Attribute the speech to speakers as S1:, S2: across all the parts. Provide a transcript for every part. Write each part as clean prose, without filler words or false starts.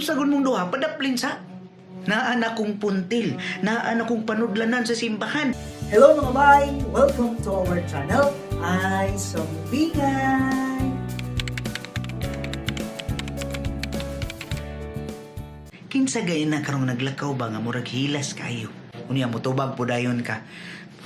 S1: Sagon mong duha, padaplin sa naan akong puntil, naan akong panudlanan sa simbahan.
S2: Hello mga bay! Welcome to our channel, Ay Sombingay!
S1: Kinsa gay na karong naglakaw ba nga murag hilas kayo? Unya mo tubag po dayon ka.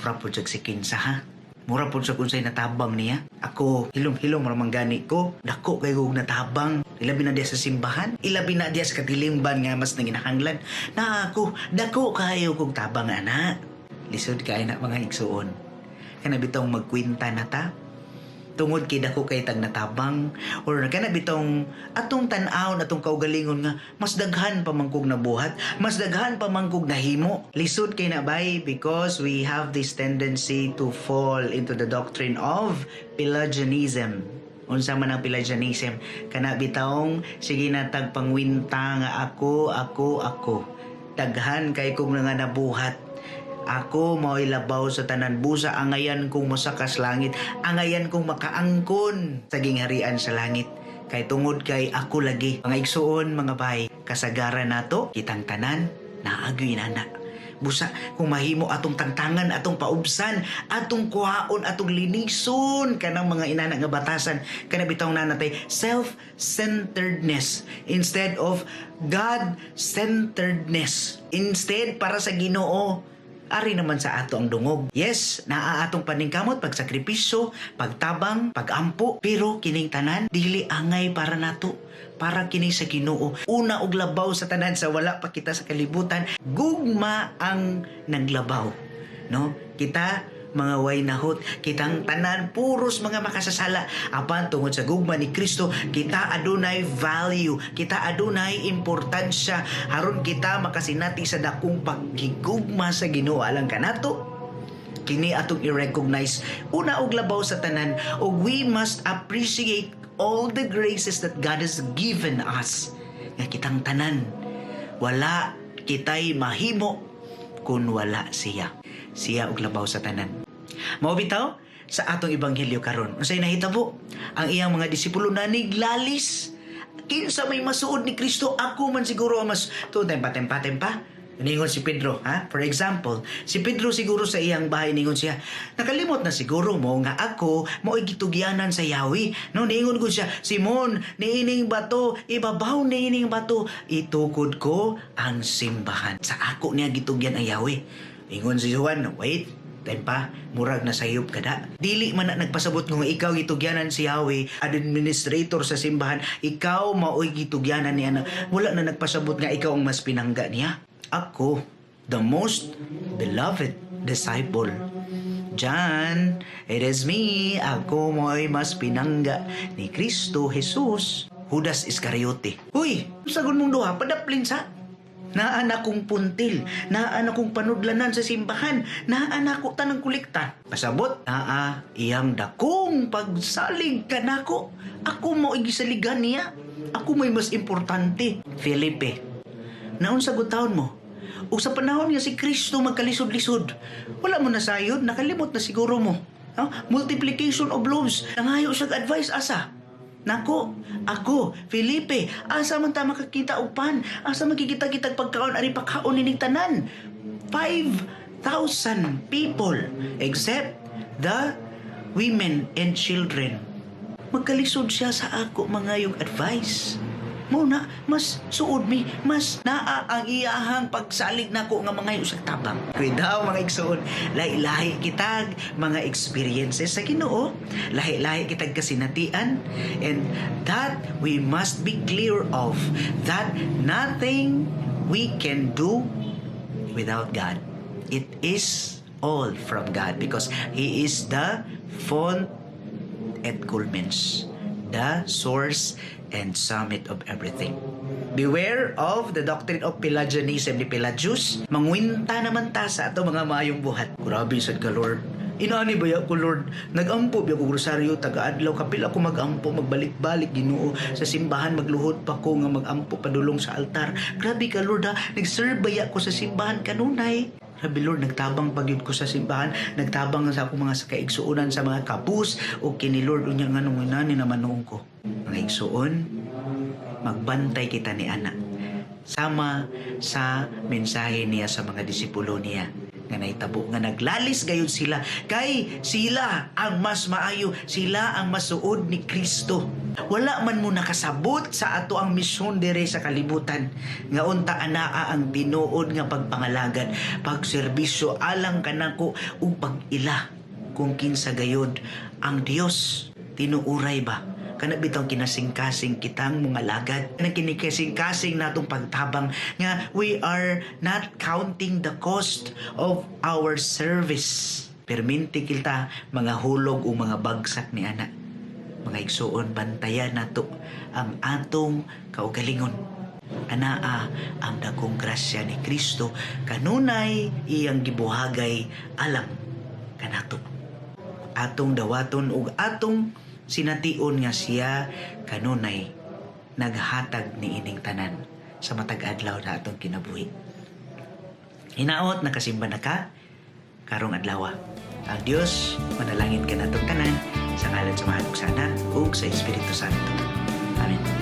S1: Mura po siya si kinsa ha? Mura po siya kung sa'y natabang niya. Ako, hilom-hilom ramang gani ko. Dako kay kong natabang. Ilabi na diya sa simbahan. Ilabi na diya sa katilimban nga mas nanginahanglan. Na ako, dako kayo kong tabang anak. Lisod kayo na mga igsuon. Kana bitong magkwinta na ta. Tungod kay dako kay tag natabang. Or kana bitong atong tan-aw atong kaugalingon nga mas daghan pa mangkog na buhat. Mas daghan pa mangkog na himo. Lisod kay na bay because we have this tendency to fall into the doctrine of Pelagianism. Unsa man ang Pelagianism? Kana bitawng sige na tag pangwinta nga ako. Daghan kay kog nga nabuhat. Ako mao'y labaw sa tanan busa, angayan kong mosakas langit, angayan kong makaangkon sa gingharian sa langit. Kay tungod kay ako lagi. Mga igsuon, mga bay, kasagaran nato, kitang tanan, naagoy nana. Busa, kung mahimo atong tangtangan, atong paubsan, atong kuhaon, atong linison, kanang mga inana nga batasan, kanabitaw na natay self-centeredness instead of God-centeredness. Instead, para sa Ginoo, ari naman sa ato ang dungog. Yes, naa atong paningkamot, pagsakripisyo, pagtabang, pagampo, pero kining tanan dili angay para nato, para kini sa Ginoo. Una og labaw sa tanan sa wala pa kita sa kalibutan, gugma ang naglabaw. No? Kita mga way nahot, kitang tanan puros mga makasasala. Apan tungod sa gugma ni Kristo, kita adunay value, kita adunay importansya, aron kita makasinati sa dakong paggigugma sa Ginoo. Alang kanato kini atong i-recognize una og labaw sa tanan, og we must appreciate all the graces that God has given us. Nga kitang tanan wala kitay mahimo kung wala siya og labaw sa tanan. Mao bitaw sa atong ebanghelyo karon, unsay nahitabo? Ang iyang mga disipulo naniglalis. Kinsa may masuod ni Kristo, ako man siguro mas tuon tempa. Ningon si Pedro, ha? For example, si Pedro siguro sa iyang bahay ningon siya, nakalimot na siguro mo nga ako mo'y gitugyanan sa Yahweh. No, ningon ko siya, Simon, niining bato, ibabaw niining bato, itukod ko ang simbahan. Sa ako niya gitugyan ang Yahweh. Ingon si Juan, wait, tempa, murag na sayop kada. Dili man na nagpasabot nga ikaw gitugyanan si Yahweh, administrator sa simbahan, ikaw mao'y gitugyanan niya na wala na nagpasabot nga ikaw ang mas pinangga niya. Ako, the most beloved disciple. John, it is me, ako mo'y mas pinangga ni Kristo Jesus. Judas Iscariote. Uy, sagon mong duha, padaplin sa naan akong puntil, naan akong panudlanan sa simbahan, naan ako tanang kulikta. Pasabot, naa iyang dakong pagsalig ka nako. Ako mo igisaligan niya. Ako may mas importante. Felipe, naon sa gutahon mo? O sa panahon nga si Kristo magkalisod-lisod, wala mo na sayod, nakalimot na siguro mo. Multiplication of loaves, nangayo siya advice asa. Nako, ako, Felipe, asa man ta makakita og pan? Asa makikita-kitag pagkaon ari pagkaon nining tanan? 5,000 people except the women and children. Magkalisod siya sa ako mga yung advice. Muna, mas suod mi, mas naa ang iyahang pagsalig nako nga mga usag tabang. Kuy daw mga igsuon, lahi-lahi kitag mga experiences sa Ginoo, lahi-lahi kitag kasinatian, and that we must be clear of that nothing we can do without God. It is all from God because He is the font et culmens, the source and summit of everything. Beware of the doctrine of Pelagianism ni Pelagius. Mangwinta naman ta sa ato mga maayong buhat. Grabe sad ka, Lord. Inaani ba ya ko, Lord? Nagampo biya ko rosaryo, taga-adlaw, kapil ako magampo, magbalik-balik, Ginoo. Sa simbahan, magluhod pa ko nga magampo, padulong sa altar. Grabe ka, Lord, ha? Nag-serve ba ya ko sa simbahan kanunay? Grabe, Lord, nagtabang pagyud ko sa simbahan, nagtabang sa akong mga kaigsuonan sa mga kapus, o kini Lord, unya nga nung inani naman noong ko. Mga igsuon, magbantay kita ni anak. sama sa mensahe niya sa mga disipulo niya nga nahitabo nga naglalis gayon sila kay sila ang mas maayo, sila ang masuod ni Kristo. Wala man mo nakasabot sa ato ang misyon dire sa kalibutan nga unta anaa ang tinuod nga pagpangalagan, pagserbisyo alang kanako ug pag-ila kung kinsa gayud ang Dios tinuuray ba kana bitaw kinasing-kasing kitang mga lagad na kinikasing-kasing natong pagtabang nga we are not counting the cost of our service. Perminti kita mga hulog o mga bagsak ni ana. Mga igsuon bantayan nato ang atong kaugalingon. Anaa ang dagong grasya ni Kristo kanunay iyang gibuhagay alang kanato. Atong dawaton ug atong sination nga siya kanunay naghatag ni ining tanan sa matag adlaw na atong kinabuhi. Hinaot nakasimba na ka karong adlaw. Ang Dios manalangin ka natong tanan sa ngalan sa Mahal ug sa Anak ug sa Espiritu Santo. Amen.